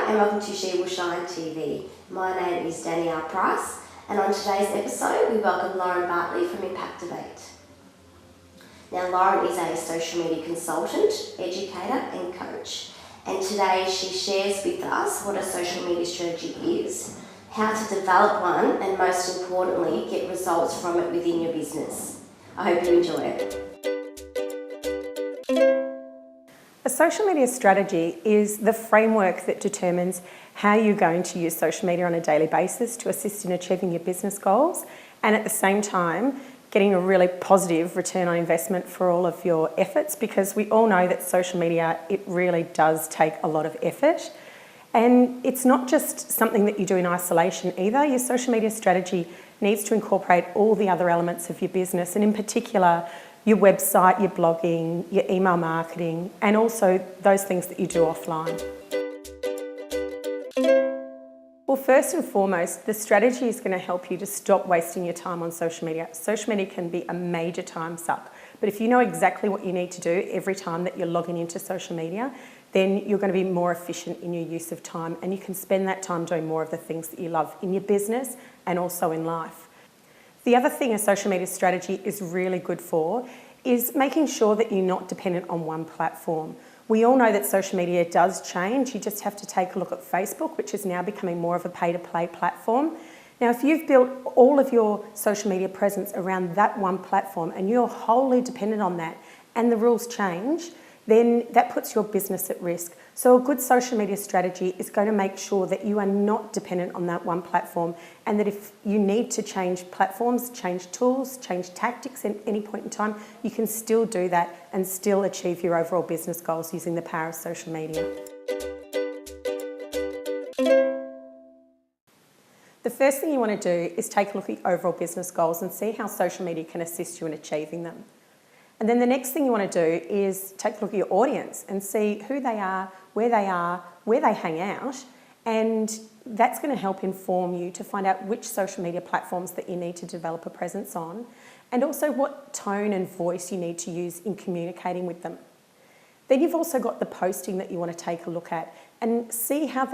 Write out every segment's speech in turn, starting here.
and welcome to She Will Shine TV. My name is Danielle Price, and on today's episode we welcome Lauren Bartley from Impactivate. Now, Lauren is a social media consultant, educator and coach, and today she shares with us what a social media strategy is, how to develop one, and most importantly, get results from it within your business. I hope you enjoy it. A social media strategy is the framework that determines how you're going to use social media on a daily basis to assist in achieving your business goals, and at the same time getting a really positive return on investment for all of your efforts, because we all know that social media, it really does take a lot of effort. And it's not just something that you do in isolation either. Your social media strategy needs to incorporate all the other elements of your business, and in particular your website, your blogging, your email marketing, and also those things that you do offline. Well, first and foremost, the strategy is going to help you to stop wasting your time on social media. Social media can be a major time suck, but if you know exactly what you need to do every time that you're logging into social media, then you're going to be more efficient in your use of time, and you can spend that time doing more of the things that you love in your business and also in life. The other thing a social media strategy is really good for is making sure that you're not dependent on one platform. We all know that social media does change. You just have to take a look at Facebook, which is now becoming more of a pay-to-play platform. Now, if you've built all of your social media presence around that one platform and you're wholly dependent on that, and the rules change, then that puts your business at risk. So a good social media strategy is going to make sure that you are not dependent on that one platform, and that if you need to change platforms, change tools, change tactics at any point in time, you can still do that and still achieve your overall business goals using the power of social media. The first thing you want to do is take a look at your overall business goals and see how social media can assist you in achieving them. And then the next thing you want to do is take a look at your audience and see who they are, where they hang out, and that's going to help inform you to find out which social media platforms that you need to develop a presence on, and also what tone and voice you need to use in communicating with them. Then you've also got the posting that you want to take a look at and see how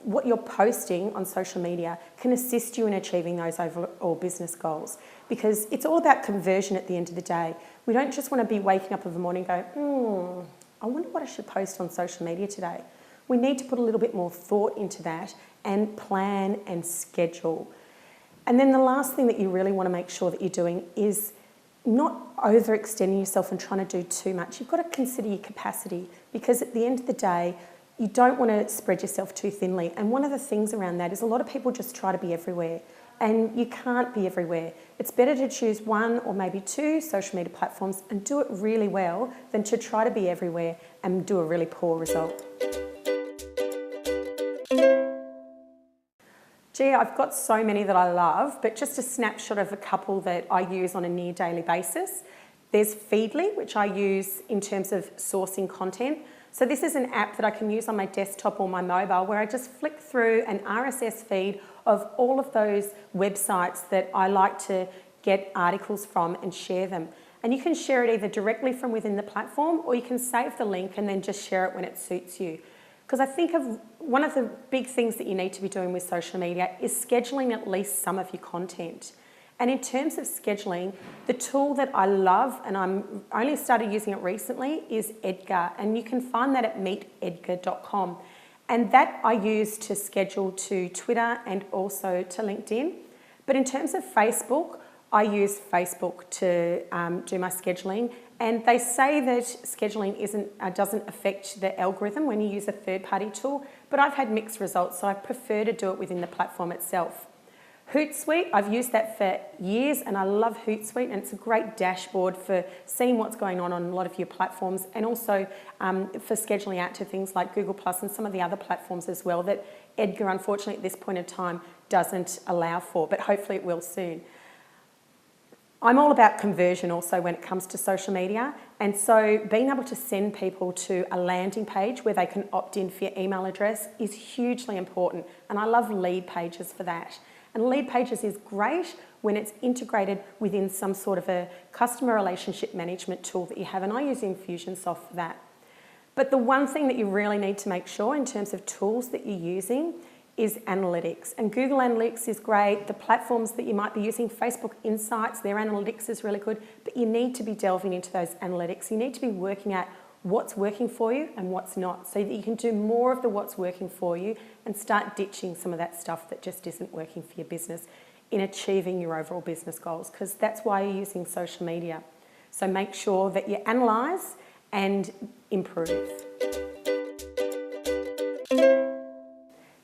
what you're posting on social media can assist you in achieving those overall business goals, because it's all about conversion at the end of the day. We don't just want to be waking up in the morning and go, I wonder what I should post on social media today. We need to put a little bit more thought into that and plan and schedule. And then the last thing that you really want to make sure that you're doing is not overextending yourself and trying to do too much. You've got to consider your capacity, because at the end of the day, you don't want to spread yourself too thinly. And one of the things around that is a lot of people just try to be everywhere, and you can't be everywhere. It's better to choose one or maybe two social media platforms and do it really well than to try to be everywhere and do a really poor result. Gee, I've got so many that I love, but just a snapshot of a couple that I use on a near daily basis. There's Feedly, which I use in terms of sourcing content. So this is an app that I can use on my desktop or my mobile, where I just flick through an RSS feed of all of those websites that I like to get articles from and share them. And you can share it either directly from within the platform, or you can save the link and then just share it when it suits you. Because I think one of the big things that you need to be doing with social media is scheduling at least some of your content. And in terms of scheduling, the tool that I love, and I'm only started using it recently, is Edgar. And you can find that at meetedgar.com. And that I use to schedule to Twitter and also to LinkedIn. But in terms of Facebook, I use Facebook to do my scheduling. And they say that scheduling doesn't affect the algorithm when you use a third-party tool, but I've had mixed results, so I prefer to do it within the platform itself. Hootsuite, I've used that for years, and I love Hootsuite, and it's a great dashboard for seeing what's going on a lot of your platforms, and also for scheduling out to things like Google Plus and some of the other platforms as well that Edgar, unfortunately, at this point in time, doesn't allow for, but hopefully it will soon. I'm all about conversion also when it comes to social media, and so being able to send people to a landing page where they can opt in for your email address is hugely important, and I love lead pages for that. And lead pages is great when it's integrated within some sort of a customer relationship management tool that you have, and I use Infusionsoft for that. But the one thing that you really need to make sure in terms of tools that you're using is analytics. And Google Analytics is great. The platforms that you might be using, Facebook Insights, their analytics is really good. But you need to be delving into those analytics. You need to be working out what's working for you and what's not, so that you can do more of the what's working for you and start ditching some of that stuff that just isn't working for your business in achieving your overall business goals, because that's why you're using social media. So make sure that you analyse and improve.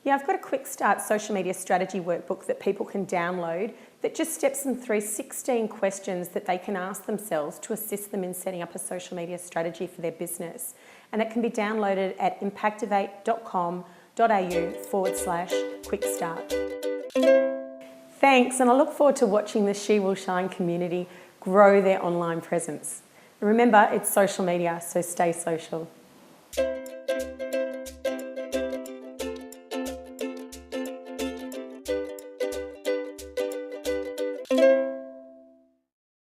Yeah, I've got a quick start social media strategy workbook that people can download that just steps them through 16 questions that they can ask themselves to assist them in setting up a social media strategy for their business. And it can be downloaded at impactivate.com.au/quick start. Thanks, and I look forward to watching the She Will Shine community grow their online presence. And remember, it's social media, so stay social.